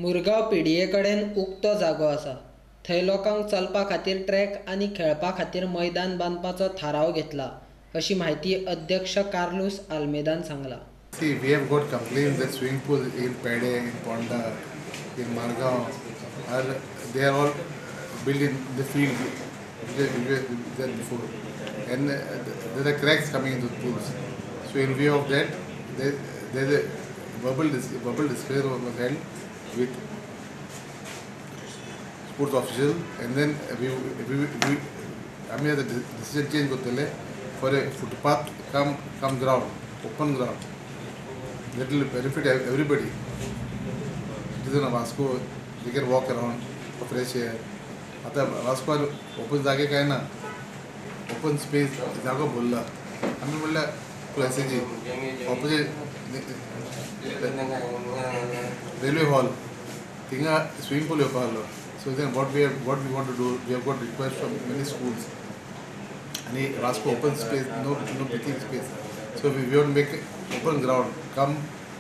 मुरगांव पिडये कडेन उक्तो जागो आसा. थंय लोकांक चलपा खातीर ट्रॅक आनी खेळपा खातीर मैदान बांदपाचो थाराव घेतला, अशी माहिती अध्यक्ष कार्लोस आल्मेदान सांगला. See, we have got complaints that swimming pool in Pede, in Ponda, in Margaon, they are all built in the field there before, and there are cracks coming into the pools. So in view of that, there is a verbal discussion was held with sports official, and then I mean the decision change got for a footpath come ground, open ground. That will benefit everybody. Citizen of Vasco, they can walk around for fresh air. आता Vasco open जागे काय ना, open space जागो बोलला आम्ही म्हणलं क्लासेजी opposite railway hall थिंगा स्विमिंग पूल येवपा आहलो. So then what we want to do, we have got request from many schools आणि Vasco open space, no breathing space. So we want to make open ground, come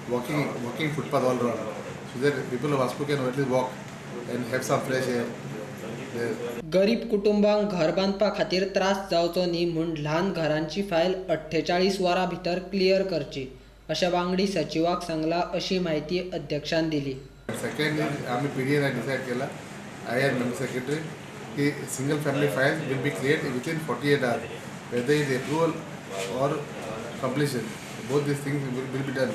walking footpath all around, so that people of Vasco can at least walk and have some fresh air there. गरीब कुटुंबांक घर बांदपा खातीर त्रास जावचो न्ही म्हूण ल्हान घरांची file 48 वरां भितर क्लियर करची, अशें वांगडी सचिवाक सांगला, अशी माहिती अध्यक्षान दिली. सेकंड आम्ही PDA डिसाइड केला, I am member secretary, की single family file will be cleared within 48 hours, whether it is approval or completion. Both these things will be done.